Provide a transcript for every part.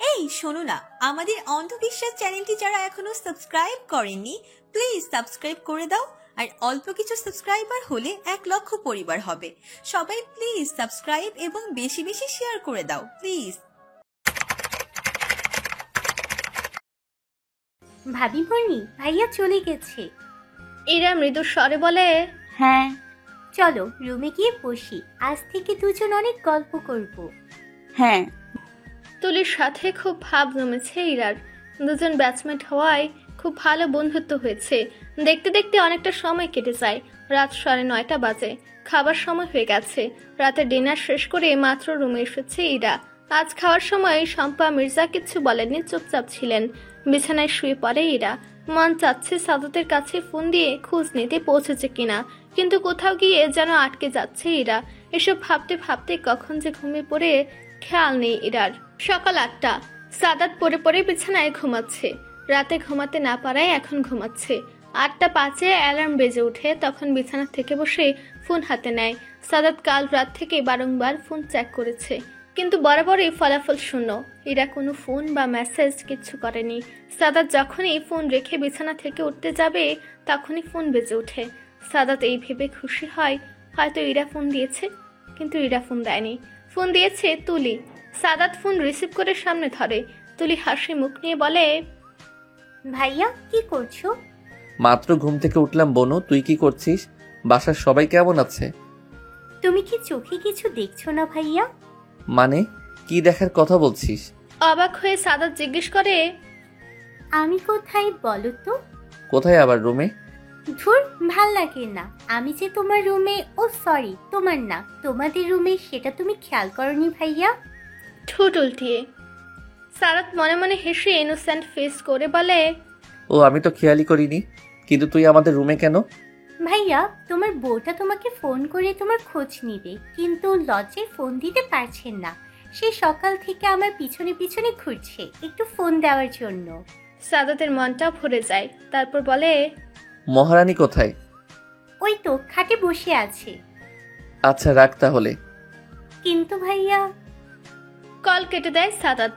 এই শোনো না, আমাদের অন্ধবিশ্বাস চ্যানেলটি যারা এখনো সাবস্ক্রাইব করেননি প্লিজ সাবস্ক্রাইব করে দাও। আর অল্প কিছু সাবস্ক্রাইবার হলে 1,00,000 পরিবার হবে। সবাই প্লিজ সাবস্ক্রাইব এবং বেশি বেশি শেয়ার করে দাও প্লিজ। ভাবি বর্ণি, ভাইয়া চলে গেছে। ইরা মৃদু স্বরে বলে, হ্যাঁ চলো রুমে গিয়ে বসি, আজ থেকে দুজন অনেক গল্প করব। হ্যাঁ। তুলির সাথে খুব ভাব জমেছে ইরার। দুজন ব্যাচমেট হওয়ায় খুব ভালো বন্ধুত্ব হয়েছে। দেখতে দেখতে অনেকটা সময় কেটে যায়। রাত 9:30 বাজে। খাবার সময় হয়ে গেছে। রাতে ডিনার শেষ করে মাত্র রুমে এসেছে ইরা। আজ খাওয়ার সময় শম্পা মির্জা কিছু বলেননি, চুপচাপ ছিলেন। বিছানায় শুয়ে পড়ে ইরা। মন চাচ্ছে সাদতের কাছে ফোন দিয়ে খোঁজ নিতে পৌঁছেছে কিনা, কিন্তু কোথাও গিয়ে যেন আটকে যাচ্ছে ইরা। এসব ভাবতে ভাবতে কখন যে ঘুমিয়ে পড়ে খেয়াল নেই ইরার। সকাল 8টা। সাদাত পড়ে পড়ে বিছানায় ঘুমাচ্ছে। রাতে ঘুমাতে না পারায় এখন ঘুমাচ্ছে। 8:05 অ্যালার্ম বেজে ওঠে। তখন বিছানা থেকে বসে ফোন হাতে নেয়। সাদাত কাল রাত থেকে বারংবার ফোন চেক করেছে, কিন্তু বরাবরই ফলাফল শূন্য। ইরা কোনো ফোন বা মেসেজ কিছু করেনি। সাদাত যখনই ফোন রেখে বিছানা থেকে উঠতে যাবে তখনই ফোন বেজে ওঠে। সাদাত এই ভেবে খুশি হয় হয়তো ইরা ফোন দিয়েছে, কিন্তু ইরা ফোন দেয়নি। ফোন দিয়েছে তুলি। সাদাত ফোন রিসিভ করে সামনে ধরে। তুলি হাসি মুখ নিয়ে বলে, ভাইয়া কি করছো? মাত্র ঘুম থেকে উঠলাম বনু, তুই কি করছিস? বাসার সবাই কেমন আছে? তুমি কি চোখে কিছু দেখছো না ভাইয়া? মানে কি দেখার কথা বলছিস? অবাক হয়ে সাদাত জিজ্ঞেস করে, আমি কোথায় বলো তো? কোথায় আবার? রুমে? ধুর, ভাল লাগে না। আমি যে তোমার রুমে, ও সরি তোমার না, তোমাদের রুমে, সেটা তুমি খেয়াল করনি ভাইয়া? ঠোঁট উল্টিয়ে। সাদাত মনে মনে হেসে ইনোসেন্ট ফেস করে বলে, ও আমি তো খেয়ালই করিনি, কিন্তু তুই আমাদের রুমে কেন? ভাইয়া তোমার বউটা তোমাকে ফোন করে তোমার খোঁজ নিবে, কিন্তু লজ্জায় ফোন দিতে পারছেন না। সে সকাল থেকে আমার পিছনে পিছনে ঘুরছে একটু ফোন দেওয়ার জন্য। সাদাতের মনটা ভরে যায়। তারপর বলে, মহারানী কোথায়? ওই তো খাটে বসে আছে। আচ্ছা রাখ তাহলে। কিন্তু ভাইয়া। কল কেটে দেয় সাদাত।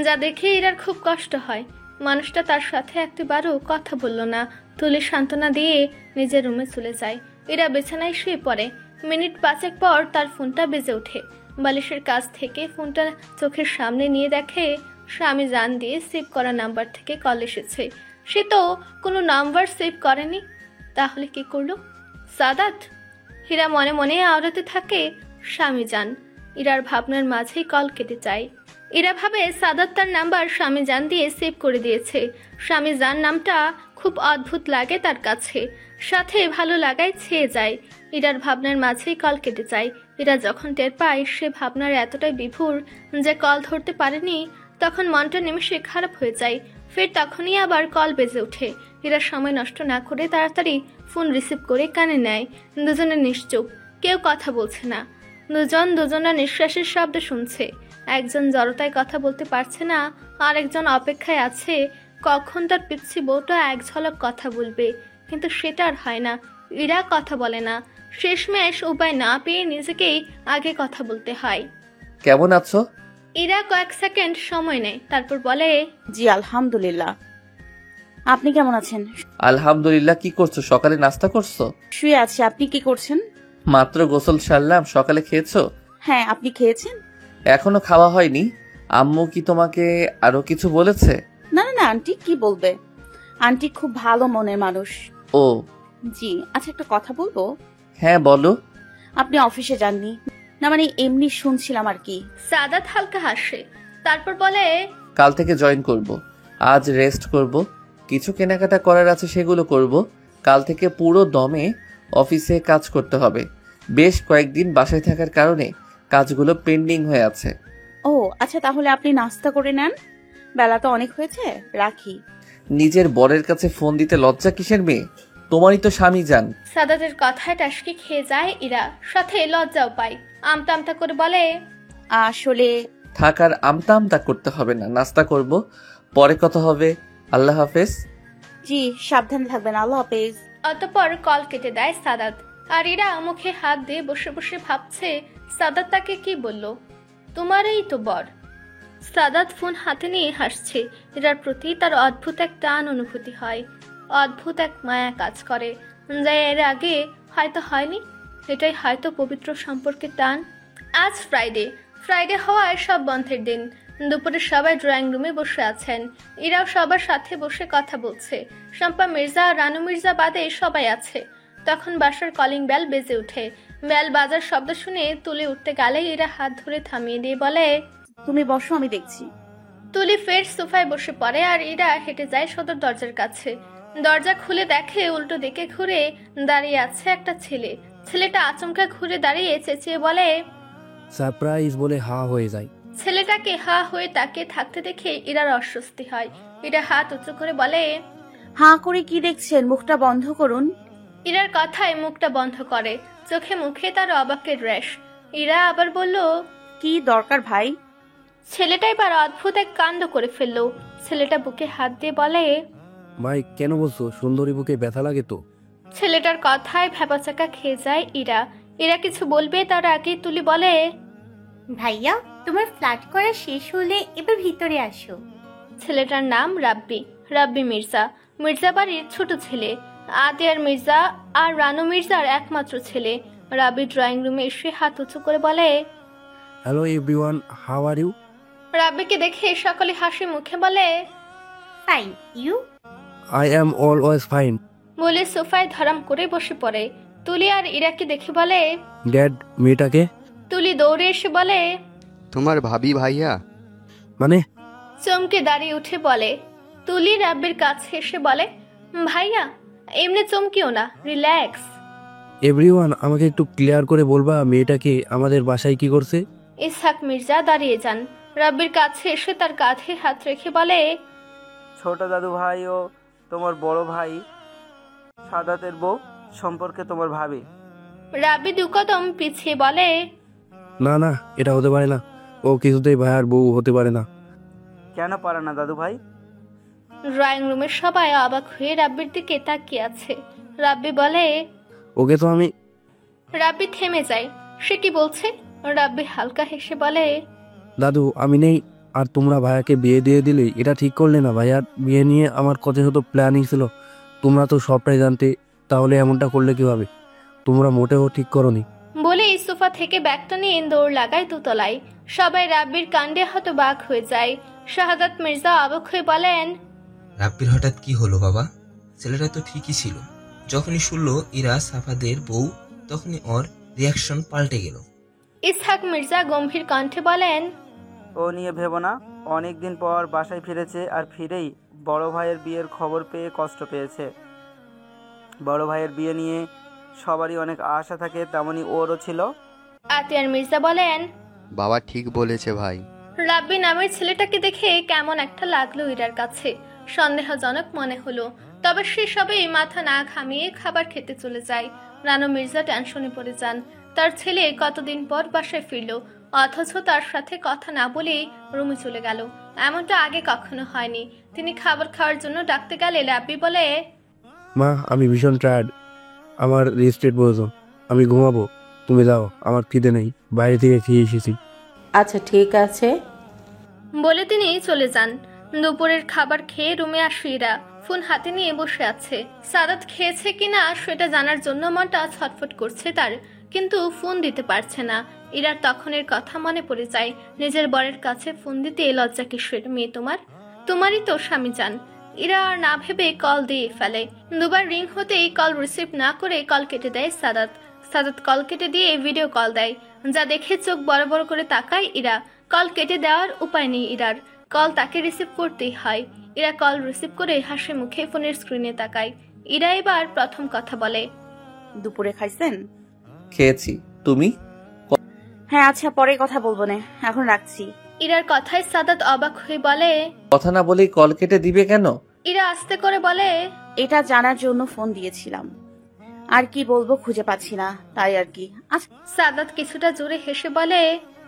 যা দেখে ইরার খুব কষ্ট হয়। মানুষটা তার সাথে একটিবারও কথা বলল না। তুলি সান্ত্বনা দিয়ে নিজের রুমে চলে যায়। ইরা বিছানায় শুয়ে পড়ে। মিনিট 5 পর তার ফোনটা বেজে ওঠে। বালিশের কাছ থেকে ফোনটা চোখের সামনে নিয়ে দেখে স্বামী জান দিয়ে সেভ করা নাম্বার থেকে কল এসেছে। সে তো কোনো নাম্বার সেভ করেনি, তাহলে কি করলো সাদাত? হীরা মনে মনে আওড়াতে থাকে স্বামী জান। ইরার ভাবনার মাঝেই কল কেটে যায়। ইরা ভাবে সাদাত তার নাম্বার স্বামী জান দিয়ে সেভ করে দিয়েছে। স্বামী জান নামটা খুব অদ্ভুত লাগে তার কাছে, সাথে ভালো লাগায় ছেয়ে যায়। ইরার ভাবনার মাঝেই কল কেটে যায়। ইরা যখন টের পায় সে ভাবনার এতটাই বিভোর যে কল ধরতে পারেনি, তখন মনটা নিমেষে খারাপ হয়ে যায়। ফের তখনই আবার কল বেজে ওঠে। ইরা সময় নষ্ট না করে তাড়াতাড়ি ফোন রিসিভ করে কানে নেয়। দুজনে নিশ্চুপ, কেউ কথা বলছে না। দুজন দুজনের নিঃশ্বাসের শব্দ শুনছে। একজন জড়তায় কথা বলতে পারছে না, আর একজন অপেক্ষায় আছে কখন তার পিচ্ছি বউটা এক ঝলক কথা বলবে, কিন্তু সেটা আর হয় না। ইরা কথা বলে না। শেষমেশ উপায় না পেয়ে নিজেকেই আগে কথা বলতে হয়। কেমন আছো? ইরা কয়েক সেকেন্ড সময় নেয়, তারপর বলে, জি আলহামদুলিল্লাহ। আপনি কেমন আছেন? আলহামদুলিল্লাহ। কি করছো? সকালে নাস্তা করছো? শুয়ে আছি। আপনি কি করছেন? মাত্র গোসল সারলাম। সকালে খেয়েছো? হ্যাঁ, আপনি খেয়েছেন? এখনো খাওয়া হয়নি। আম্মু কি তোমাকে আরো কিছু বলেছে? না না না, আন্টি কি বলবে? আন্টি খুব ভালো মনের মানুষ। ও জি। আচ্ছা একটা কথা বলবো? হ্যাঁ বলো। আপনি অফিসে যাননি? না মানে এমনি শুনছিলাম আর কি। সাদাত হালকা হাসে, তারপর বলে, কাল থেকে জয়েন করব। আজ রেস্ট করব, কিছু কেনাকাটা করার আছে সেগুলো করব। কাল থেকে পুরো দমে অফিসে কাজ করতে হবে। বেশ কয়েকদিন বাসায় থাকার কারণে কাজগুলো পেন্ডিং হয়ে আছে। ও আচ্ছা, তাহলে আপনি নাস্তা করে নেন, বেলা তো অনেক হয়েছে, রাখি। নিজের বরের কাছে ফোন দিতে লজ্জা কিসের মেয়ে? তোমারই তো স্বামী জান। সাদাতের কথায় টাসকি খেয়ে যায় ইরা, সাথে লজ্জাও পায়। আমতা আমতা করে বলে, আসলে থাকার আমতা আমতা করতে হবে না, নাস্তা করব, পরে কথা হবে। আল্লাহ হাফেজ। জি, সাবধানে থাকবেন। আল্লাহ হাফেজ। অতঃপর কল কেটে দেয় সাদাত। আর ইরা মুখে হাত দিয়ে বসে বসে ভাবছে সাদাত তাকে কি বলল, তোমারই তো বর। সাদাত ফোন হাতে নিয়ে হাসছে। ইরার প্রতি তার অদ্ভুত এক টান অনুভূতি হয়, অদ্ভুত এক মায়া কাজ করে, যা এর আগে হয়তো হয়নি। এটাই হয়তো পবিত্র সম্পর্কের টান। আজ ফ্রাইডে হওয়ায় সব বন্ধের দিন। দুপুরে সবাই ড্রয়িং রুমে বসে আছেন। ইরাও সবার সাথে বসে কথা বলছে। শম্পা মির্জা আর রানু মির্জা বাদে সবাই আছে। তখন বাসার কলিং বেল বেজে ওঠে। বেল বাজার শব্দ শুনে তুলে উঠতে গেলে ইরা হাত ধরে থামিয়ে দিয়ে বলে, তুমি বসো, আমি দেখছি। তুলি ফের সোফায় বসে পড়ে আর ইরা হেঁটে যায় সদর দরজার কাছে। দরজা খুলে দেখে উল্টো দিকে ঘুরে দাঁড়িয়ে আছে একটা ছেলে। ছেলেটা আচমকা ঘুরে দাঁড়িয়ে চেঁচিয়ে বলে, সারপ্রাইজ বলে হা হয়ে যায়। ছেলেটাকে হা হয়ে তাকিয়ে থাকতে দেখে ইরার অস্বস্তি হয়। ইরা হাত উঁচু করে বলে, হাঁ করে কি দেখছেন? মুখটা বন্ধ করুন। ইরার কথায় মুখটা বন্ধ করে। চোখে মুখে তার অবাকের রেশ। ইরা আবার বলল, কি দরকার ভাই? ছেলেটা এবার অদ্ভুত এক কাণ্ড করে ফেললো। ছেলেটা বুকে হাত দিয়ে বলে, ভাই কেন বলছো? সুন্দরী বুকে ব্যথা লাগে তো। ছেলেটার কথায় ভ্যাপাচাকা খেয়ে যায় ইরা। ইরা কিছু বলবে তার আগে তুলি বলে, ভাইয়া, তোমার ফ্ল্যাট করা শেষ হলে এবার ভিতরে আসো। ছেলেটার নাম রাব্বি মির্জা। মির্জা বাড়ির ছোট ছেলে। আদিয়ার মির্জা আর রানু মির্জার একমাত্র ছেলে। রাব্বি ড্রয়িং রুমে এসে হাত উঁচু করে বলে, hello everyone, how are you? রাব্বিকে দেখে সকলে হাসি মুখে বলে, fine, you? I am always fine. বলে সোফায় ধরাম করে বসে পড়ে। তুলি আর ইরাকে দেখে বলে, ড্যাড, মেয়েটাকে? তুলি দৌড়ে এসে বলে, তোমার ভাবি ভাইয়া? মানে? চমকে দাঁড়িয়ে উঠে বলে। তুলি রাব্বির কাছে এসে বলে, ভাইয়া এমনি চমকিও না, রিল্যাক্স। এভরিওয়ান, আমাকে একটু ক্লিয়ার করে বলবা মেয়েটাকে আমাদের বাসায় কি করছে? ইসহাক মির্জা দাঁড়িয়ে যান। রাব্বির কাছে এসে তার কাঁধে হাত রেখে বলে, ছোট দাদু ভাই ও তোমার বড় ভাই সাদাতের বউ সম্পর্কে তোমার ভাবি। রাব্বি দু কদম পিছিয়ে বলে, না না, এটা হতে পারে না। ও কিছুতেই ভাইয়ার বউ হতে পারে না। কেন পারে না দাদু ভাই? ড্রয়িং রুমের সবাই অবাক হয়ে রাব্বির দিকে তাকিয়ে আছে। রাব্বি বলে, ওকে তো আমি। রাব্বি থেমে যায়। সে কি বলছে? রাব্বি হালকা হেসে বলে, দাদু আমি নেই আর তোমরা ভাইয়াকে বিয়ে দিয়ে দিলে, এটা ঠিক করলে না? ভাইয়ার বিয়ে নিয়ে আমার কত শত প্ল্যানিং ছিল, তোমরা তো সবটাই জানতে, তাহলে এমনটা করলে কিভাবে? তোমরা মোটেও ঠিক করনি। বলে সোফা থেকে ব্যাগটা নিয়ে দৌড় লাগায় দোতলায়। সবাই রাব্বির কাণ্ডে হতবাক হয়ে যায়। শাহাদাত মির্জা অবাক হয়ে বলেন, রাব্বির হঠাৎ কি হলো বাবা? ছেলেটা তো ঠিকই ছিল। যখনই শুনলো ইরা সাফাদের বউ, তখনই ওর রিয়াকশন পাল্টে গেল। ইসহাক মির্জা গম্ভীর কণ্ঠে বলেন, ও নিয়ে ভেবো না। অনেকদিন পর বাসায় ফিরেছে আর ফিরেই বড় ভাইয়ের বিয়ের খবর পেয়ে কষ্ট পেয়েছে। বড় ভাইয়ের বিয়ে নিয়ে সবারই অনেক আশা থাকে, তেমনি ওরও ছিল। আতিয়ার মির্জা বলেন, বাবা ঠিক বলেছে ভাই। রাব্বি নামের ছেলেটাকে দেখে কেমন একটা লাগলো ইরার কাছে। সন্দেহজনক মনে হলো। তবে সে সবেই মাথা না ঘামিয়ে খাবার খেতে চলে যায়। রানু মির্জা টেনশনে পড়ে যান। তার ছেলে কতদিন পর বাসায় ফিরল, অথচ তার সাথে কথা না বলেই রুমে চলে গেল। এমনটা আগে কখনো হয়নি। তিনি খাবার খাওয়ার জন্য ডাকতে গেলে রাব্বি বলে, মা আমি ভীষণ টায়ার্ড, আমার রেস্টের প্রয়োজন, আমি ঘুমাবো। তুমি যাও, আমার খিদে নেই, বাইরে থেকে খেয়ে এসেছি। আচ্ছা ঠিক আছে। বলে তিনি চলে যান। দুপুরের খাবার খেয়ে রুমে আসে ইরা। ফোন হাতে নিয়ে বসে আছে। সাদাত খেয়েছে কিনা সেটা জানার জন্য মনটা ছটফট করছে তার, কিন্তু ফোন দিতে পারছে না। ইরার তখনের কথা মনে পড়ে যায়। নিজের বরের কাছে ফোন দিতে লজ্জা কিসের? মেয়ে তোমারই তো স্বামী যান। ইরা আর না ভেবে কল দিয়ে ফেলে। দুবার রিং হতেই কল রিসিভ না করে কল কেটে দেয় সাদাত কল কেটে দিয়ে ভিডিও কল দেয়, যা দেখে চোখ বড় বড় করে তাকায় ইরা। কল কেটে দেওয়ার উপায় নেই ইরার, কল তাকে রিসিভ করতেই হয়। ইরা কল রিসিভ করে হাসি মুখে ফোনের স্ক্রিনে তাকায়। ইরা এবার প্রথম কথা বলে, দুপুরে খাইছেন? খেয়েছি, তুমি? হ্যাঁ আচ্ছা, পরে কথা বলবো না, এখন রাখছি। ইরার কথায় সাদাত অবাক হয়ে বলে, কথা না বলেই কল কেটে দিবে কেন? ইরা আস্তে করে বলে, এটা জানার জন্য ফোন দিয়েছিলাম, আর কি বলবো খুঁজে পাচ্ছি না, তাই আর কি। আচ্ছা। সাদাত কিছুটা জোরে হেসে বলে,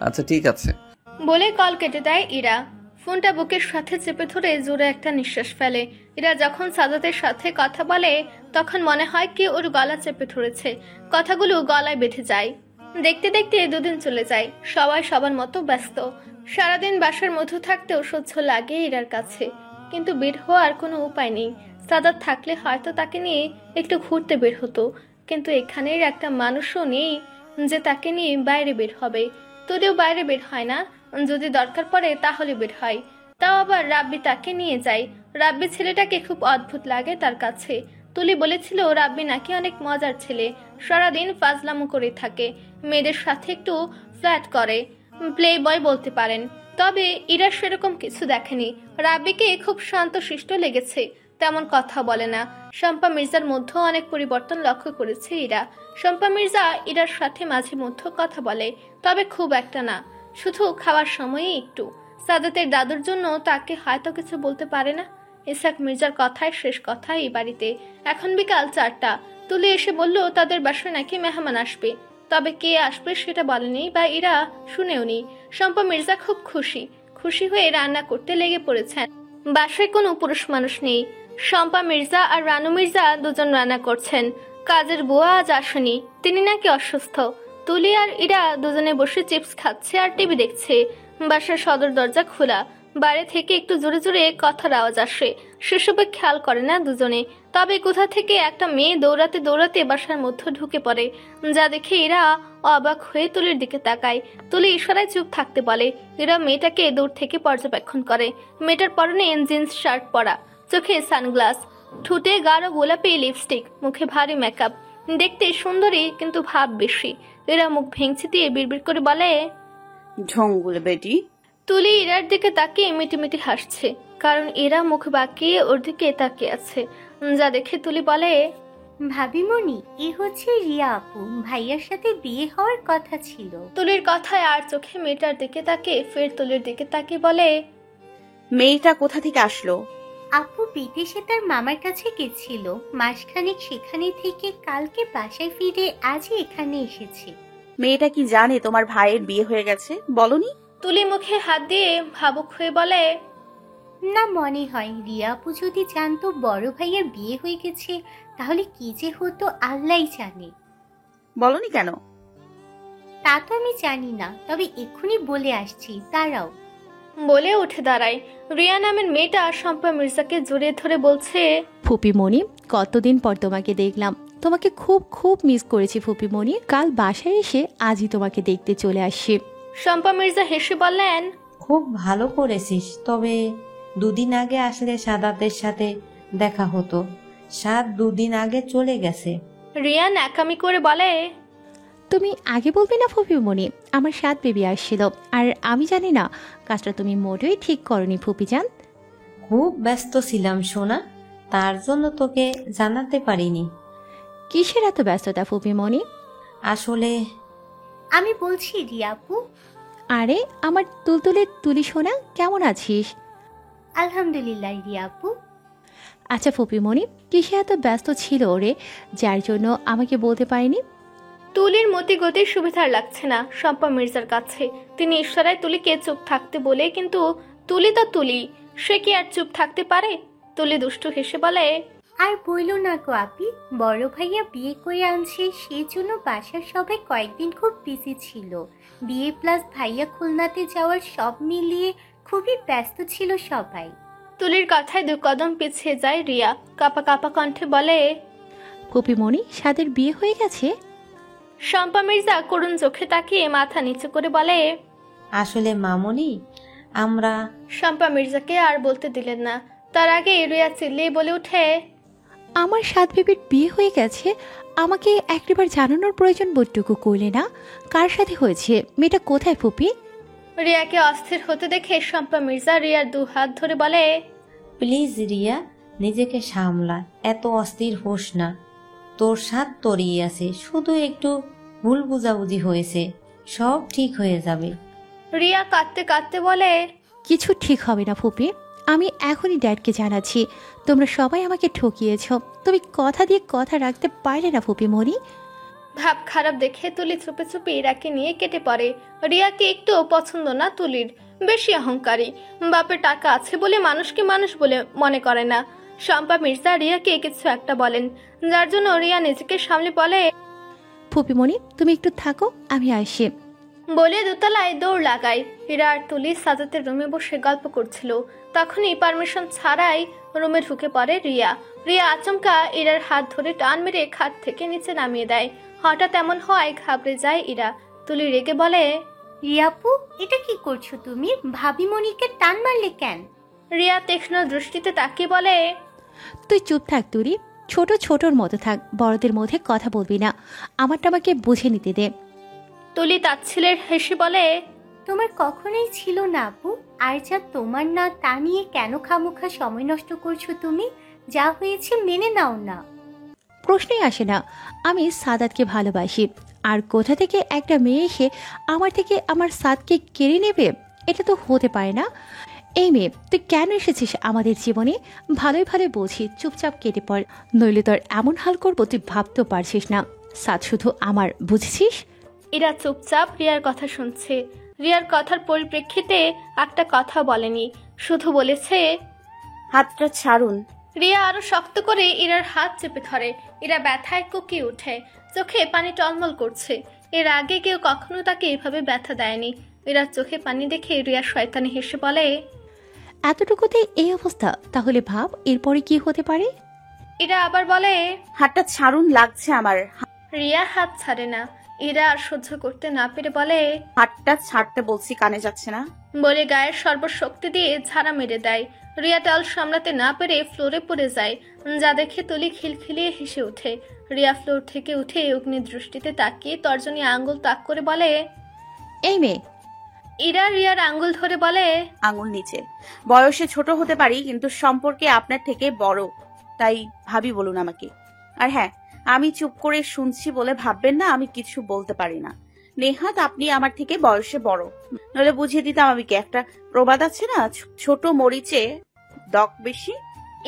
আচ্ছা ঠিক আছে। বলে কল কেটে দেয় ইরা। ফোনটা বুকের সাথে চেপে ধরে জোরে একটা নিঃশ্বাস ফেলে। ইরা যখন সাদাতের সাথে কথা বলে তখন মনে হয় কি ওর গলা চেপে ধরেছে, কথাগুলো গলায় বেঁধে যায়। দেখতে দেখতে দুদিন চলে যায়, সবাই সবার মতো ব্যস্ত। সারাদিন বাসার মধ্যে থাকতেও সহ্য লাগে ইরার কাছে, কিন্তু বের হওয়ার কোনো উপায় নেই। সাদাত থাকলে হয়তো তাকে নিয়ে একটু ঘুরতে বের হতো, কিন্তু এখানের একটা মানুষও নেই যে তাকে নিয়ে বাইরে বের হবে। তোদেও বাইরে বের হয় না, যদি দরকার পড়ে তাহলে বের হয়, তাও আবার রাব্বি তাকে নিয়ে যায়। রাব্বি ছেলেটাকে খুব অদ্ভুত লাগে তার কাছে। তুলি বলেছিল রাব্বি নাকি অনেক মজার ছেলে, সারাদিন ফাজলামো করে থাকে, মেয়েদের সাথে একটু ফ্ল্যাট করে, প্লে বয় বলতে পারেন। তবে ইরা সেরকম কিছু দেখেনি, রাব্বিকে খুব শান্তশিষ্ট লেগেছে, তেমন কথা বলে না। শম্পা মির্জার মধ্যেও অনেক পরিবর্তন লক্ষ্য করেছে ইরা। শম্পা মির্জা ইরার সাথে মাঝে মধ্যে কথা বলে, তবে খুব একটা না, শুধু খাওয়ার সময়ে একটু। সাদাতের দাদুর জন্য তাকে হয়তো কিছু বলতে পারে না। ইসাক মির্জার কথায় শেষ কথা এই বাড়িতে। এখন বিকাল 4টা। তুলি এসে বলল তাদের বাসায় নাকি মেহমান আসবে, তবে কে আসবে সেটা বলেনি বা ইরা শুনেওনি। শম্পা মির্জা খুব খুশি হয়ে রান্না করতে লেগে পড়েছেন। বাসায় কোনো পুরুষ মানুষ নেই, শম্পা মির্জা আর রানু মির্জা দুজন রান্না করছেন। কাজের বুয়া আজ আসেনি, তিনি নাকি অসুস্থ। তুলি আর ইরা দুজনে বসে চিপস খাচ্ছে আর টিভি দেখছে। বাসার সদর দরজা খোলা, বাইরে থেকে একটু জোরে জোরে কথার আওয়াজ আসে, সেসবে খেয়াল করে না দুজনে। তবে কোথা থেকে একটা মেয়ে দৌড়াতে দৌড়াতে বাসার মধ্যে ঢুকে পড়ে, যা দেখে এরা অবাক হয়ে তুলির দিকে তাকায়। তুলি ইশারায় চুপ থাকতে বলে। এরা মেয়েটাকে দূর থেকে পর্যবেক্ষণ করে। মেয়েটার পরনে জিন্স শার্ট পরা, চোখে সানগ্লাস, ঠোঁটে গাঢ় গোলাপি লিপস্টিক, মুখে ভারী মেকআপ, দেখতে সুন্দরী কিন্তু ভাব বেশি। এরা মুখ ভেঙচি দিয়ে বিড়বিড় করে বলে, ঢঙ্গুল বেটি। তুলি ইরার দিকে তাকিয়ে মিটিমিটি হাসছে, কারণ এরা মুখ বাঁকিয়ে ওর দিকে তাকিয়ে আছে, যা দেখে তুলি বলে, ভাবিমণি, এ হচ্ছে রিয়া আপু, ভাইয়ার সাথে বিয়ে হওয়ার কথা ছিল। তুলির কথায় আর চোখে মেয়েটার দিকে তাকিয়ে ফের তুলির দিকে তাকিয়ে বলে, মেয়েটা কোথা থেকে আসলো? আপু বিদেশে তার মামার কাছে গেছিল, মাসখানেক সেখানে থেকে কালকে বাসায় ফিরে আজই এখানে এসেছে। মেয়েটা কি জানে তোমার ভাইয়ের বিয়ে হয়ে গেছে? বলনি? তুলি মুখে হাত দিয়ে ভাবুক হয়ে বলে, না, মনে হয় রিয়া আপু যদি জানতো বড় ভাইয়ের বিয়ে হয়ে গেছে তাহলে কি যে হতো আল্লাহই জানে। বলনি কেন? তা তো আমি জানি না, তবে এক্ষুনি বলে আসছি, দাঁড়াও। বলে উঠে দাঁড়ায়। রিয়া নামের মেয়েটা শম্পা মির্জাকে জড়িয়ে ধরে বলছে, ফুপিমণি, কতদিন পর তোমাকে দেখলাম, তোমাকে খুব খুব মিস করেছি ফুপিমণি। কাল বাসায় এসে আজই তোমাকে দেখতে চলে আসছি। শম্পা মির্জা হেসে বললেন, খুব ভালো করেছিস, তবে দুদিন আগে আসলে সাদাতের সাথে দেখা হতো। সাদ দুদিন আগে চলে গেছে। রিয়া ন্যাকামি করে বলে, তুমি আগে বলবে না ফুপিমণি, আমার 7 বেবি আসছিল, আর আমি জানি না কাজটা তুমি মোটেই ঠিক করনি ফুপিজান। খুব ব্যস্ত ছিলাম সোনা, তার জন্য তোকে জানাতে পারিনি। কিসের এত ব্যস্ততা ফুপিমণি? আসলে আমি বলছি রিয়া আপু। আরে আমার তুলতুলে তুলি সোনা, কেমন আছিস? আলহামদুলিল্লাহ রিয়া আপু। আচ্ছা ফুপিমণি, কিসে এত ব্যস্ত ছিল ওরে, যার জন্য আমাকে বলতে পারিনি? তুলির মতি গতি সুবিধার লাগছে না শম্পা মির্জার কাছে। তিনি ইশারায় তুলিকে চুপ থাকতে বলে, কিন্তু তুলি তো তুলি, সে কি আর চুপ থাকতে পারে? তুলি দুষ্টু হেসে বলে, আর বইলো না গো আপি, বড় ভাইয়া বিয়ে করে আনছে, সেই জন্য বাসার সবাই কয়েকদিন খুব বিজি ছিল। বিয়ে প্লাস ভাইয়া খুলনাতে যাওয়ার সব মিলিয়ে খুবই ব্যস্ত ছিল সবাই। তুলির কথায় 2 কদম পিছিয়ে যায় রিয়া, কাপা কাপা কণ্ঠে বলে, ফুপিমণি, সাদের বিয়ে হয়ে গেছে? শম্পা মির্জা করুণ চোখে তাকিয়ে মাথা নিচু করে বলে, আসলে মামনি, আমরা। শম্পা মির্জাকে আর বলতে দিলেন না, তার আগে রিয়া চিল্লিয়ে বলে উঠে, আমার 7 বেবির বিয়ে হয়ে গেছে, আমাকে একবার জানানোর প্রয়োজন বোধটুকু করলে না? কার সাথে হয়েছে? মেয়েটা কোথায় ফুপি? রিয়াকে অস্থির হতে দেখে শম্পা মির্জা রিয়ার 2 হাত ধরে বলে, প্লিজ রিয়া, নিজেকে সামলা, এত অস্থির হোস না। তোর সাথ তোরই আছে, শুধু একটু ভুল বুঝাবুঝি হয়েছে, সব ঠিক হয়ে যাবে। রিয়া কাঁদতে কাঁদতে বলে, কিছু ঠিক হবে না ফুপি, আমি এখনই ড্যাডকে জানাচ্ছি। তোমরা সবাই আমাকে ঠকিয়েছ, তুমি কথা দিয়ে কথা রাখতে পারলে না ফুপিমণি। ভাব খারাপ দেখে তুলি চুপে চুপে ইরাকে নিয়ে কেটে পড়ে। রিয়াকে একটু পছন্দ না তুলির, বেশি অহংকারী, বাপের টাকা আছে বলে মানুষকে মানুষ বলে মনে করে না। শম্পা মির্জা রিয়াকে কিছু একটা বলেন, যার জন্য রিয়া নিজেকে সামলে বলে, ফুপিমণি তুমি একটু থাকো, আমি আসি। বলে দোতলায় দৌড় লাগায়। ইরা আর তুলি সাজাতের রুমে বসে গল্প করছিল। তখনই পারমিশন ছাড়াই রুমে ঢুকে পড়ে রিয়া। রিয়া আচমকা ইরার হাত ধরে টান মেরে খাট থেকে নিচে নামিয়ে দেয়। হঠাৎ এমন হয় ঘাবড়ে যায় ইরা। তুলি রেগে বলে, রিয়াপু, এটা কি করছো তুমি? ভাবি মনিকে টান মারলে কেন? রিয়া তীক্ষ্ণ দৃষ্টিতে তাকিয়ে বলে, তুই চুপ থাক তুরি, ছোট ছোটর মতো থাক, বড়দের মধ্যে কথা বলবি না, আমারটা আমাকে বুঝে নিতে দে। তুলি তাচ্ছিলের হেসে বলে, তোমার কখনোই ছিল না আপু, আর যা তোমার না তা নিয়ে কেন খামোখা সময় নষ্ট করছো তুমি? যা হয়েছে মেনে নাও না। প্রশ্নই আসে না, আমি সাদাতকে ভালোবাসি, আর কোথা থেকে একটা মেয়ে এসে আমার থেকে আমার সাদকে কেড়ে নেবে? এটা তো হতে পারে না। এই মেয়ে, তুই কেন এসেছিস আমাদের জীবনে? ভালোই ভালোই বলছি, চুপচাপ কেটে পড়, নইলে তোর এমন হাল করবো তুই ভাবতেও পারছিস না। সাদ শুধু আমার, বুঝেছিস? এরা চুপচাপ রিয়ার কথা শুনছে। রিয়ার কথার পরিপ্রেক্ষিতে একটা কথা বলেনি, শুধু বলেছে, হাতটা ছাড়ুন। রিয়া আরো শক্ত করে ইরার হাত চেপে ধরে। ইরা ব্যথায় কুকিয়ে ওঠে, চোখে পানি টলমল করছে। এর আগে কেউ কখনো তাকে এভাবে ব্যথা দেয়নি। ইরার চোখে পানি দেখে রিয়া শয়তানি হেসে বলে, এতটুকুতে এই অবস্থা, তাহলে ভাব এরপরে কি হতে পারে। ইরা আবার বলে, হাতটা ছাড়ুন, লাগছে আমার। রিয়া হাত ছাড়ে না। ইরা আর সহ্য করতে না পেরে বলে, হাতটা ছাড়তে বলছি, কানে যাচ্ছে না? বলে গায়ের সর্বশক্তি দিয়ে ঝাড়া মেরে দেয়। রিয়া টাল সামলাতে না পেরে ফ্লোরে পড়ে যায়, যা দেখে তুলি খিলখিলিয়ে হেসে ওঠে। রিয়া ফ্লোর থেকে উঠে অগ্নি দৃষ্টিতে তাকিয়ে তর্জনী আঙ্গুল তাক করে বলে, এই মেয়ে। ইরা রিয়ার আঙ্গুল ধরে বলে, আঙ্গুল নিচে। বয়সে ছোট হতে পারি, কিন্তু সম্পর্কে আপনার থেকে বড়, তাই ভাবি বলুন আমাকে। আর হ্যাঁ, আমি চুপ করে শুনছি বলে ভাববেন না আমি কিছু বলতে পারি না। নেহাত আপনি আমার থেকে বয়সে বড়, নইলে বুঝিয়ে দিতাম আমি কি। একটা প্রবাদ আছে না, ছোট মরিচে ডক বেশি।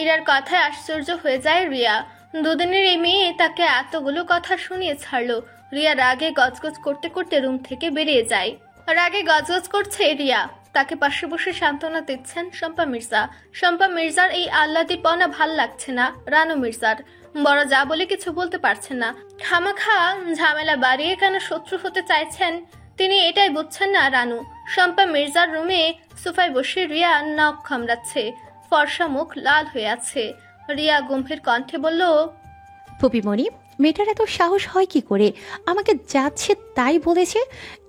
ইরার কথায় আশ্চর্য হয়ে যায় রিয়া। দুদিনের এই মেয়ে তাকে এতগুলো কথা শুনিয়ে ছাড়লো। রিয়া রাগে গজগজ করতে করতে রুম থেকে বেরিয়ে যায়। রাগে গজগজ করছে রিয়া। তাকে পাশে বসে সান্ত্বনা দিচ্ছেন শম্পা মির্জা। শম্পা মির্জার এই আহ্লাদিপনা ভাল লাগছে না রানু মির্জার। বড় যা বলে কিছু বলতে পারছেন না। খামাখা ঝামেলা বাড়িয়ে কেন শত্রু হতে চাইছেন তিনি এটাই বুঝছেন না রানু। শম্পা মির্জার রুমে সোফায় বসে রিয়া নখ কামড়াচ্ছে, ফর্সা মুখ লাল হয়ে আছে। রিয়া গম্ভীর কণ্ঠে বলল, ফুপিমণি, মেয়েটার এত সাহস হয় কি করে? আমাকে যাচ্ছে তাই বলেছে,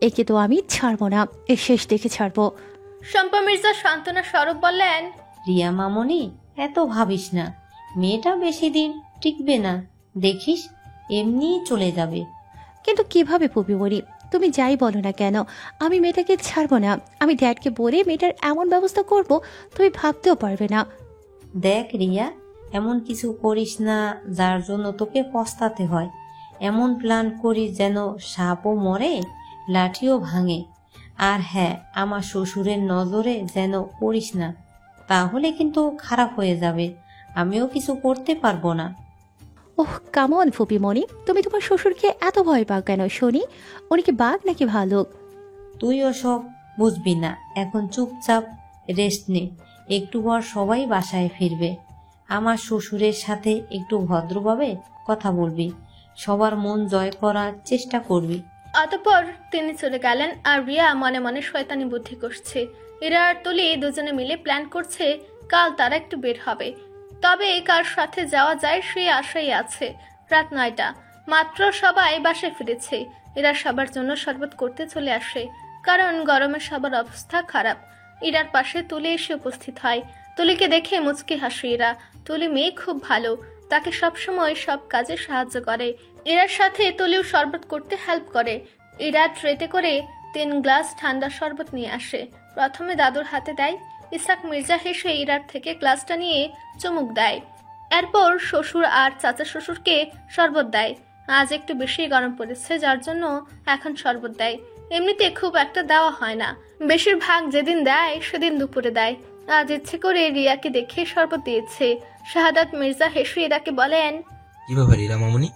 একে তো আমি ছাড়বো না, এর শেষ দেখে ছাড়বো। শম্পা মির্জা সান্ত্বনা স্বরূপ বললেন, রিয়া মামনি, এত ভাবিস না, মেয়েটা বেশি দিন টিকবে না, দেখিস এমনিই চলে যাবে। কিন্তু কিভাবে ফুপিমণি? তুমি যাই বলো না কেন, আমি মেয়েটাকে ছাড়বো না। আমি ড্যাডকে বলে মেয়েটার এমন ব্যবস্থা করব তুমি ভাবতেও পারবে না। দেখ রিয়া, এমন কিছু করিস না যার জন্য তোকে পস্তাতে হয়। এমন প্ল্যান করিস যেন সাপও মরে লাঠিও ভাঙে। আর হ্যাঁ, আমার শ্বশুরের নজরে যেন পড়িস না, তাহলে কিন্তু খারাপ হয়ে যাবে, আমিও কিছু করতে পারবো না। ওহ কামন ফুপিমণি, তুমি তোমার শ্বশুরকে এত ভয় পাও কেন শুনি? উনি কি বাঘ নাকি ভালুক? তুইও সব বুঝবি না, এখন চুপচাপ রেস্ট নে, একটু পর সবাই বাসায় ফিরবে। আমার শ্বশুরের সাথে একটু ভদ্রভাবে কথা বলবি, সবার মন জয় করার চেষ্টা করবি। অতঃপর তিনি চলে গেলেন। আর রিয়া মনে মনে শয়তানি বুদ্ধি করছে। ইরা আর তুলি দুজনে মিলে প্ল্যান করছে কাল তারা একটু বের হবে। তবে কার সাথে যাওয়া যায় সেই আশাই আছে। রাত 9টা মাত্র, সবাই বাসায় ফিরেছে। এরা সবার জন্য শরবত করতে চলে আসে, কারণ গরমে সবার অবস্থা খারাপ। ইরার পাশে তুলি এসে উপস্থিত হয়। তুলিকে দেখে মুচকি হাসে ইরা। তুলি মেয়ে খুব ভালো, তাকে সবসময় সব কাজে সাহায্য করে। ইরার সাথে তুলিও শরবত করতে হেল্প করে। ইরা ট্রেতে করে 3 গ্লাস ঠান্ডা শরবত নিয়ে আসে। প্রথমে দাদুর হাতে দেয়। ইসাক মির্জা হেসে ইরার থেকে গ্লাসটা নিয়ে চুমুক দেয়। এরপর শ্বশুর আর চাচা শ্বশুরকে শরবত দেয়। আজ একটু বেশি গরম পড়েছে, যার জন্য এখন শরবত দেয়। এমনিতে খুব একটা দেওয়া হয় না, বেশিরভাগ যেদিন দেয় সেদিন দুপুরে দেয়। আজ ইচ্ছে করে রিয়াকে দেখে শরবত দিয়েছে। শাহাদাত মির্জা হেসে ইরাকে বলেন, কি ব্যাপার ইরা মামনি,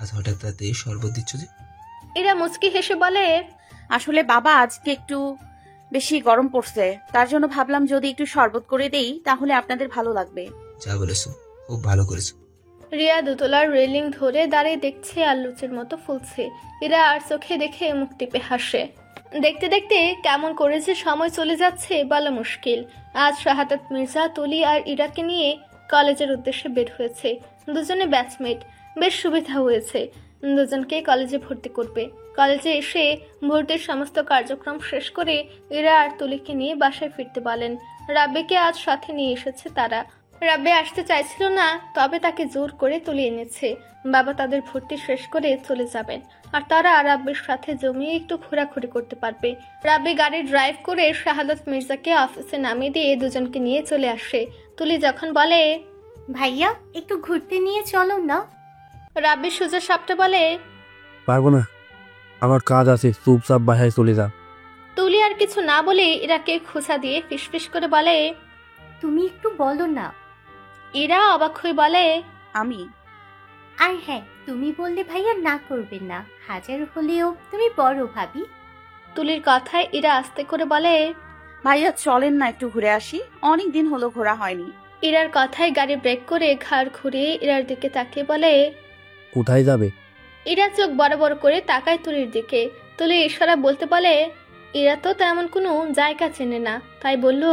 আজ হঠাৎ রাতে শরবত দিচ্ছ যে? ইরা মুচকি হেসে বলে, আসলে বাবা আজকে একটু বেশি গরম পড়ছে, তার জন্য ভাবলাম যদি একটু শরবত করে দেই তাহলে আপনাদের ভালো লাগবে। যা বলেছো, খুব ভালো করেছো। রিয়া দোতলার রেলিং ধরে দাঁড়িয়ে দেখছে আর লুচের মতো ফুলছে। ইরা আর চোখে দেখে মুখ টিপে হাসে। দেখতে দেখতে কেমন করে যে সময় চলে যাচ্ছে বলা মুশকিল। আজ শাহাদাত মির্জা, তুলি আর ইরাকে নিয়ে কলেজের উদ্দেশ্যে বের হয়েছে। দুজনে ব্যাচমেট, বেশ সুবিধা হয়েছে। দুজনকে কলেজে ভর্তি করবে। কলেজে এসে ভর্তির সমস্ত কার্যক্রম শেষ করে ইরা আর তুলিকে নিয়ে বাসায় ফিরতে বলেন। রাব্বিকে আজ সাথে নিয়ে এসেছে তারা। রাব্বি আসতে চাইছিল না, তবে তাকে জোর করে তুলে এনেছে। বাবা তাদের ভর্তি শেষ করে চলে যাবেন, আর তারা রাব্বির সাথে জমিয়ে একটু ঘোরাঘুরি করতে পারবে। রাব্বি গাড়ি ড্রাইভ করে শাহাদাত মির্জাকে অফিসে নামিয়ে দিয়ে দুজনকে নিয়ে চলে আসে। তুলি যখন বলে, ভাইয়া একটু ঘুরতে নিয়ে চলো না। রাব্বি সোজা সাপটা বলে, পারবো না, আমার কাজ আছে, চুপচাপ বাসায় চলে যা। তুলি আর কিছু না বলে ইরাকে খোঁচা দিয়ে ফিসফিস করে বলে, তুমি একটু বলো না। ইরা অবাক হয়ে বলে, আমি? আর হ্যাঁ, তুমি বললে ভাইয়া না করবে না, হাজার হলেও তুমি বড় ভাবি। তুলির কথায় ইরা আস্তে করে বলে, ভাইয়া চলেন না একটু ঘুরে আসি, অনেক দিন হলো ঘোরা হয়নি। ইরার কথায় গাড়ি ব্রেক করে ঘাড় ঘুরিয়ে ইরার দিকে তাকিয়ে বলে, কোথায় যাবে? ইরা চোখ বড় বড় করে তাকায় তুলির দিকে। তুলি ইশারা বলতে বলে, ইরা তো তেমন কোনো জায়গা চেনে না, তাই বলল,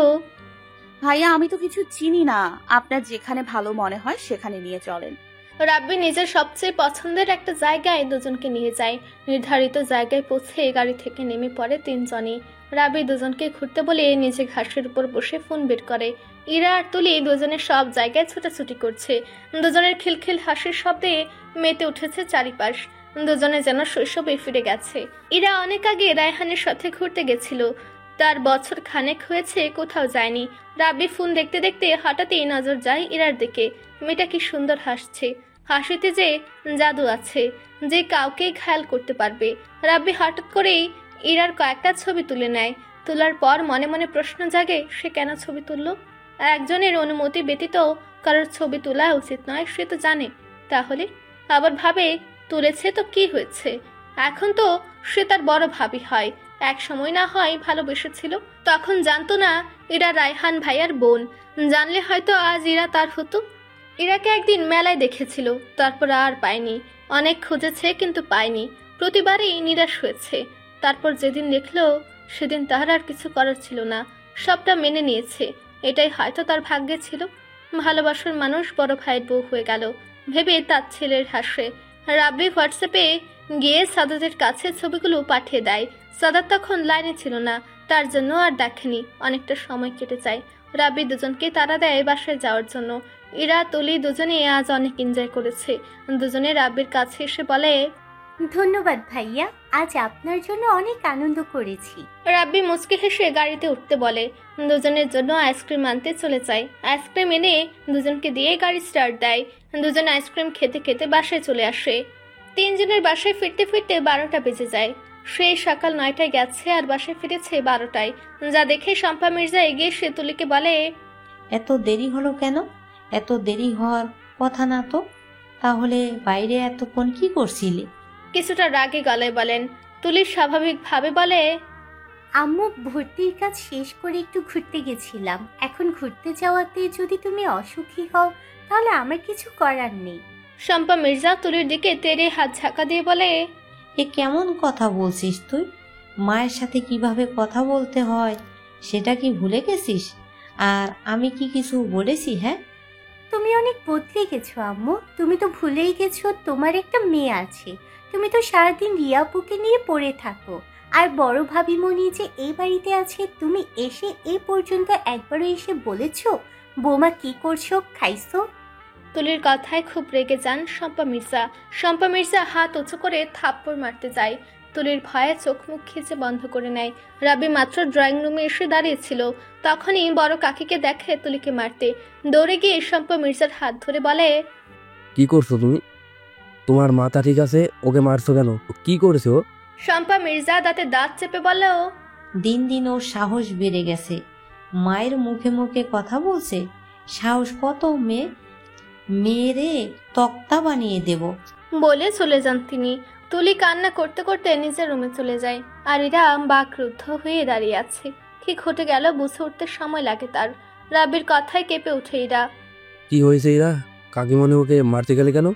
ভাইয়া আমি তো কিছু চিনি না, আপনার যেখানে ভালো মনে হয় সেখানে নিয়ে চলেন। রাব্বি নিজের সবচেয়ে পছন্দের একটা জায়গায় দুজনকে নিয়ে যায়। নির্ধারিত জায়গায় পৌঁছে গাড়ি থেকে নেমে পড়ে তিনজনই। রাব্বি দুজনকে ঘুরতে বলে নিজে ঘাসের উপর বসে ফোন বের করে। ইরা আর তুলি দুজনের সব জায়গায় ছোটাছুটি করছে। দুজনের খিলখিল হাসির শব্দে মেতে উঠেছে চারিপাশ। দুজনে যেন শৈশবে ফিরে গেছে। ইরা অনেক আগে রায়হানের সাথে ঘুরতে গেছিল, তার বছর খানেক হয়েছে কোথাও যায়নি। রাব্বি ফোন দেখতে দেখতে হঠাৎই নজর যায় ইরার দিকে। মেয়েটা কি সুন্দর হাসছে, হাসিতে যে জাদু আছে, যে কাউকেই খেয়াল করতে পারবে। রাব্বি হঠাৎ করেই ইরার কয়েকটা ছবি তুলে নেয়। তোলার পর মনে মনে প্রশ্ন জাগে, সে কেন ছবি তুলল? একজনের অনুমতি ব্যতীত কারোর ছবি তোলা উচিত নয়, সে তো জানে। তাহলে আবার ভাবে, তুলেছে তো কি হয়েছে, এখন তো সে তার বড় ভাবি হয়। এক সময় না হয় ভালোবেসেছিল, তখন জানতো না ইরা রায়হান ভাইয়ার বোন। জানলে হয়তো আজ ইরা তার হতো। ইরাকে একদিন মেলায় দেখেছিল, তারপর আর পায়নি। অনেক খুঁজেছে কিন্তু পায়নি, প্রতিবারই নিরাশ হয়েছে। তারপর যেদিন দেখলো, সেদিন তার আর কিছু করার ছিল না, সবটা মেনে নিয়েছে। এটাই হয়তো তার ভাগ্যে ছিল। ভালোবাসার মানুষ বড় ভাইয়ের বউ হয়ে গেল ভেবে তার ছেলের হাসে। রাব্বি হোয়াটসঅ্যাপে গিয়ে সাদাতের কাছে ছবিগুলো পাঠিয়ে দেয়। সাদাত তখন লাইনে ছিল না, তার জন্য আর দেখেনি। অনেকটা সময় কেটে যায়। রাব্বি দুজনকে তাড়া দেয় বাসায় যাওয়ার জন্য। ইরা তুলি দুজনে আজ অনেক এনজয় করেছে। দুজনে রাব্বির কাছে এসে বলে, ধন্যবাদ ভাইয়া, আজ আপনার জন্য অনেক আনন্দ করেছি। রাব্বি মুচকি হেসে গাড়িতে উঠতে বলে। দুজনের জন্য আইসক্রিম আনতে চলে যায়। আইসক্রিম এনে দুজনকে দিয়ে গাড়ি স্টার্ট দেয়। দুজন আইসক্রিম খেতে খেতে বাসায় চলে আসে। তিনজনের বাসায় ফিরতে ফিরতে 12টা বেজে যায়। সেই সকাল 9টায় গেছে আর বাসায় ফিরেছে 12টায়। যা দেখে শম্পা মির্জা এগিয়ে সে তুলিকে বলে, এত দেরি হলো কেন? এত দেরি হওয়ার কথা না তো। তাহলে বাইরে এতক্ষণ কি করছিলে? কিছুটা রাগে গলায় বলেন। তুলি স্বাভাবিকভাবে বলে, আম্মু ভর্তির কাজ শেষ করে একটু ঘুরতে গেছিলাম। এখন ঘুরতে যাওয়াতে যদি তুমি অসুখী হও, তাহলে আমার কিছু করার নেই। শম্পা মির্জা তুলির দিকে তেড়ে হাত ঝাঁকা দিয়ে বলে, এ কেমন কথা বলছিস তুই? মায়ের সাথে কিভাবে কথা বলতে হয় সেটা কি ভুলে গেছিস? আর আমি কি কিছু বলেছি? হ্যাঁ, তুমি অনেক বদলে গেছো আম্মু। তুমি তো ভুলেই গেছো তোমার একটা মেয়ে আছে। তুমি তো সারাদিন রিয়াপুকে নিয়ে পড়ে থাকো। আর বড় ভাবিমণি যে এই বাড়িতে আছে, তুমি এসে এই পর্যন্ত একবারও এসে বলেছো বৌমা কি করছো, খাইছো? তুলির কথায় খুব রেগে যান শম্পা মির্জা। শম্পা মির্জা হাত উঁচু করে থাপ্পড় মারতে যায়। তুলির ভয়ে চোখ মুখ খিচে বন্ধ করে নেয়। রাব্বি মাত্র ড্রয়িং রুমে এসে দাঁড়িয়েছিল, তখনই বড় কাকিকে দেখে তুলিকে মারতে। দৌড়ে গিয়ে শম্পা মির্জার হাত ধরে বলে, কি করছো তুমি? তোমার মাথা ঠিক আছে? ওকে মারছো কেন? কি করেছো? শম্পা মির্জা দাঁতে দাঁত চেপে বলল, দিন দিন ওর সাহস বেড়ে গেছে, মায়ের মুখে মুখে কথা বলছে। সাহস কত মেয়েরে তক্তা বানিয়ে দেব বলে চলে যান তিনি। তুলি কান্না করতে করতে নিজের রুমে চলে যায়। আর এরা বাকরুদ্ধ হয়ে দাঁড়িয়ে আছে। কি ঘটে গেল বুঝে উঠতে সময় লাগে তার। রাব্বির কথায় কেঁপে উঠে এরা। কি হয়েছে এরা? কাকিমণি ওকে মারতে গেলে কেন?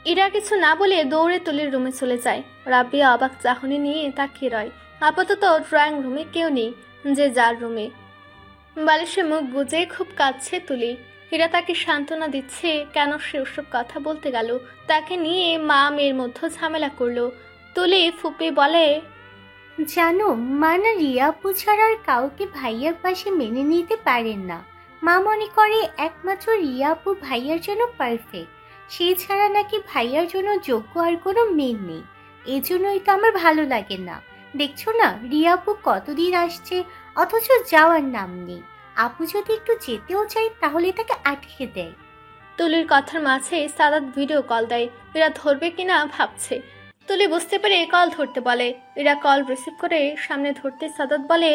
ইরা কিছু না বলে দৌড়ে তুলির রুমে চলে যায়। রাবিয়া অবাক চাহনি নিয়ে তাকিয়ে রয়। আপাতত ড্রয়িং রুমে কেউ নেই, যে যার রুমে। বালিশে মুখ গুজে খুব কাঁদছে তুলি। হীরা তাকে সান্ত্বনা দিচ্ছে কেন সে ওসব কথা বলতে গেল। তাকে নিয়ে মা মেয়ের মধ্যে ঝামেলা করলো। তুলি ফুপি বলে, জানো মা না রিয়া আপু ছাড়া আর কাউকে ভাইয়ার পাশে মেনে নিতে পারেন না। মা মনে করে একমাত্র রিয়া আপু ভাইয়ার জন্য পারফেক্ট, সেই ছাড়া নাকি ভাইয়ার জন্য যোগ্য আর কোনো মেয়ে নেই। এজন্যই তো আমার ভালো লাগে না। দেখছো না রিয়া আপু কতদিন আসছে অথচ যাওয়ার নাম নেই। আপু যদি একটু যেতেও চাই তাহলে তাকে আটকে দেয়। তুলির কথার মাঝে সাদাত ভিডিও কল দেয়। এরা ধরবে কিনা ভাবছে। তুলি বুঝতে পেরে কল ধরতে বলে। এরা কল রিসিভ করে সামনে ধরতে সাদাত বলে,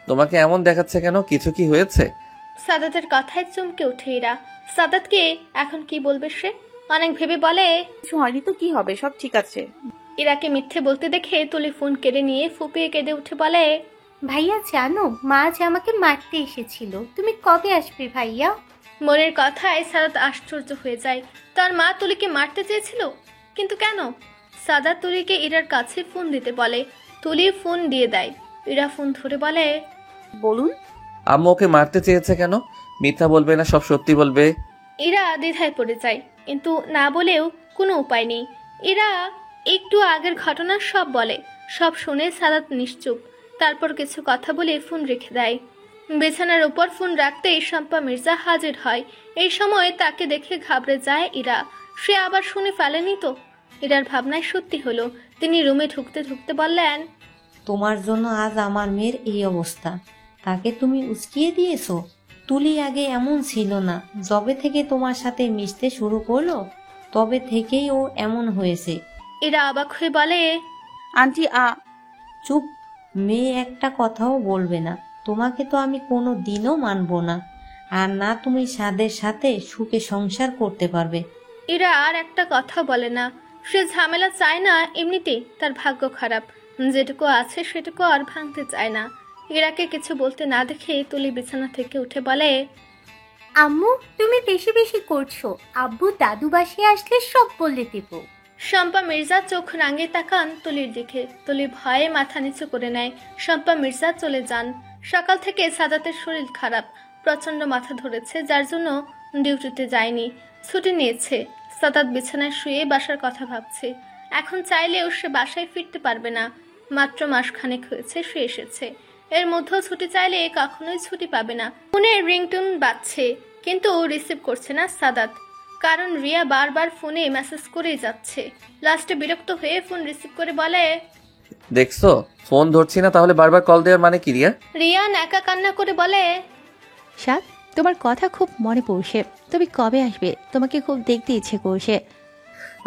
তোমাকে এমন দেখাচ্ছে কেন? কিছু কি হয়েছে? সাদাতের কথায় চমকে ওঠে এরা। সাদাতকে এখন কি বলবে সে? অনেক ভেবে বলে, কিছু হয়নি তো কি হবে, সব ঠিক আছে। ইরাকে মিথ্যে বলতে দেখে তুলি ফোন কেড়ে নিয়ে ফুপিয়ে কেঁদে উঠে বলে, ভাইয়া জানো মা আজ আমাকে মারতে এসেছিল, তুমি কবে আসবে ভাইয়া? মনের কথায় সাদাত আশ্চর্য হয়ে যায়। তার মা তুলিকে মারতে চেয়েছিল, কিন্তু কেন? সাদাত তুলিকে ইরার কাছে ফোন দিতে বলে। তুলি ফোন দিয়ে দেয়। ইরা ফোন ধরে বলে, বলুন। আম্মু ওকে মারতে চেয়েছে কেন? মিথ্যা বলবে না সব সত্যি বলবে? ইরা দ্বিধায় পড়ে যায়, কিন্তু না বলেও কোনো উপায় নেই। ইরা একটু আগের ঘটনা সব বলে। সব শুনে সাদাত নিশ্চুপ। তারপর কিছু কথা বলে ফোন রেখে দেয়। বিছানার উপর ফোন রাখতেই শম্পা মির্জা হাজির হয়। এই সময় তাকে দেখে ঘাবড়ে যায় ইরা। সে আবার শুনে ফেলেনি তো? ইরার ভাবনায় সত্যি হলো। তিনি রুমে ঢুকতে ঢুকতে বললেন, তোমার জন্য আজ আমার মেয়ের এই অবস্থা। তাকে তুমি উস্কিয়ে দিয়েছো। তুলি আগে এমন ছিল না, যবে থেকে তোমার সাথে মিশতে শুরু করলো তবে থেকেই ও এমন হয়েছে। ইরা অবাক হয়ে বলে, আন্টি চুপ, মেয়ে একটা কথাও বলবে না। তোমাকে তো আমি কোনো দিনও মানবো না, আর না তুমি সাদের সাথে সুখে সংসার করতে পারবে। ইরা আর একটা কথা বলে না। সে ঝামেলা চায় না, এমনিতেই তার ভাগ্য খারাপ। যেটুকু আছে সেটুকু আর ভাঙতে চায় না। ইরাকে কিছু বলতে না দেখে তুলি বিছানা থেকে উঠে বলে, আম্মু তুমি বেশি বেশি করছো, আব্বু দাদু বাসে আসলে সব বলে দেব। শম্পা মির্জা চোখ রাঙিয়ে তাকান তুলির দিকে। তুলি ভয়ে মাথা নিচু করে নেয়। শম্পা মির্জা চলে যান। সকাল থেকে সাদাতের শরীর খারাপ, প্রচন্ড মাথা ধরেছে, যার জন্য ডিউটিতে যায়নি, ছুটি নিয়েছে। সাদাত বিছানায় শুয়ে বাসার কথা ভাবছে। এখন চাইলেও সে বাসায় ফিরতে পারবে না। মাত্র মাসখানেক হয়েছে সে এসেছে। এর মধ্যেও ছুটি চাইলে কখনোই ছুটি পাবে না। ফোনের রিংটোন বাজছে, কিন্তু রিসিভ করছে না সাদাত, কারণ রিয়া বারবার ফোনে মেসেজ করেই যাচ্ছে। লাস্টে বিরক্ত হয়ে ফোন রিসিভ করে বলে, দেখছো ফোন ধরছি না, তাহলে বারবার কল দেওয়ার মানে কি রিয়া? রিয়া একা কান্না করে বলে, সাদ, তোমার কথা খুব মনে পড়ছে। তুমি কবে আসবে? তোমাকে খুব দেখতে ইচ্ছে করছে।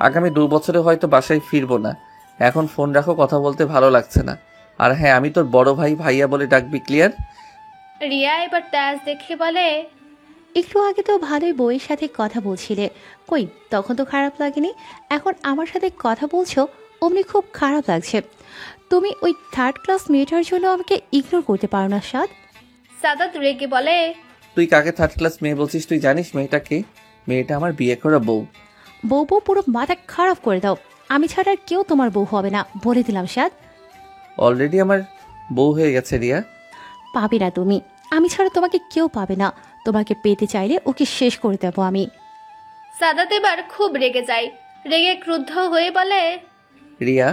আগামী 2 বছরে হয়তো বাসায় ফিরবো না। এখন ফোন রাখো, কথা বলতে ভালো লাগছে না। আর হ্যাঁ, আমি তোর বড় ভাই ভাইয়া বলে ডাকবি, ক্লিয়ার? রিয়া এবার তেজ দেখে বলে, একটু আগে তো ভালোই বউয়ের সাথে কথা বলছিলে, কই তখন তো খারাপ লাগেনি। এখন আমার সাথে কথা বলছো, অমনি খুব খারাপ লাগছে। তুমি ওই 3rd ক্লাস মেয়েটার জন্য আমাকে ইগনোর করতে পারো না সাদ? সাদাত রেগে বলে, তুই কাকে 3rd ক্লাস মেয়ে বলছিস? তুই জানিস মেয়েটা কে? মেয়েটা আমার বিয়ে করা বউ। বউ পুরো মাথা খারাপ করে দাও। আমি ছাড়া আর কেউ তোমার বউ হবে না, বলে দিলাম সাদ। অলরেডি আমার বউ হয়ে গেছে রিয়া। পাবে না তুমি, আমি ছাড়া তোমাকে কেউ পাবে না। তোমাকে পেতে চাইলে ওকে শেষ করে দেবো আমি। সাদাত এবার খুব রেগে যায়। রেগে ক্রুদ্ধ হয়ে বলে, রিয়া,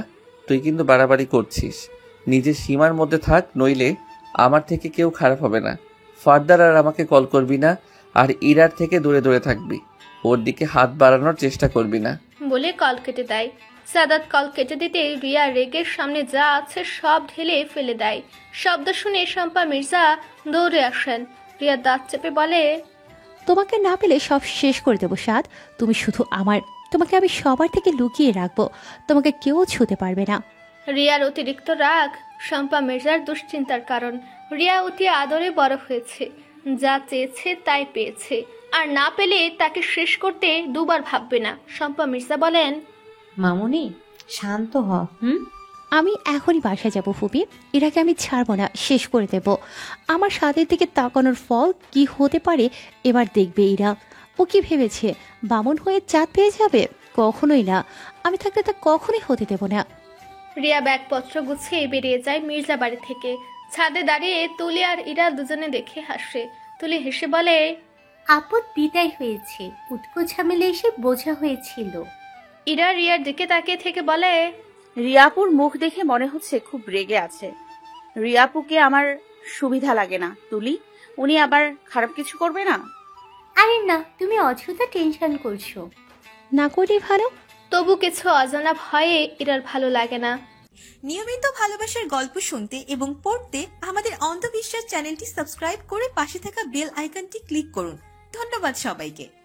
তুই কিন্তু বাড়াবাড়ি করছিস। নিজের সীমার মধ্যে থাক, নইলে আমার থেকে কেউ খারাপ হবে না। ফার্দার আর আমাকে কল করবি না, আর ইরার থেকে দূরে দূরে থাকবি। ওর দিকে হাত বাড়ানোর চেষ্টা করবি না। বলে কল কেটে দেয়। সাদাত কল কেটে দিতে রিয়া রেগের সামনে যা আছে সব ঢেলে ফেলে দেয়। শব্দ শুনে শম্পা মির্জা দৌড়ে আসেন। রিয়া দাঁত চেপে বলে, তোমাকে না পেলে সব শেষ করে দেবো সাদ। তুমি শুধু আমার, তোমাকে আমি সবার থেকে লুকিয়ে রাখবো, তোমাকে কেউ ছুঁতে পারবে না। রিয়ার অতিরিক্ত রাগ শম্পা মির্জার দুশ্চিন্তার কারণ। রিয়া অতি আদরে বড় হয়েছে, যা চেয়েছে তাই পেয়েছে, আর না পেলে তাকে শেষ করতে দুবার ভাববে না। শম্পা মির্জা বলেন, মামুনি শান্ত হ। আমি এখনই বাসায় যাব ফুপি। এরাকে আমি ছাড়বো না, শেষ করে দেব। আমার সাদের দিকে তাকানোর ফল কি হতে পারে এবার দেখবে এরা। ও কি ভেবেছে বামন হয়ে চাঁদ পেয়ে যাবে? কখনোই না, আমি থাকলে তা কখনোই হতে দেব না। রিয়া ব্যাগপত্র গুছিয়ে বেরিয়ে যায় মির্জা বাড়ি থেকে। ছাদে দাঁড়িয়ে তুলি আর ইরা দুজনে দেখে হাসে। তুলি হেসে বলে, আপদ বিদায় হয়েছে, উৎকো ঝামেলা এসে বোঝা হয়েছিল। ইরা রিয়ার দিকে তাকিয়ে থেকে বলে, রিয়াপুর মুখ দেখে মনে হচ্ছে খুব রেগে আছে। রিয়াপুকে আমার সুবিধা লাগে না তুলি, উনি আবার খারাপ কিছু করবে না। আরে না, তুমি অযথা টেনশন করছো। না করলেই ভালো। তবু কিছু অজানা ভয়ে ইরার ভালো লাগে না। নিয়মিত ভালোবাসার গল্প শুনতে এবং পড়তে আমাদের অন্ধবিশ্বাস চ্যানেলটি সাবস্ক্রাইব করে পাশে থাকা বেল আইকনটি ক্লিক করুন। ধন্যবাদ সবাইকে।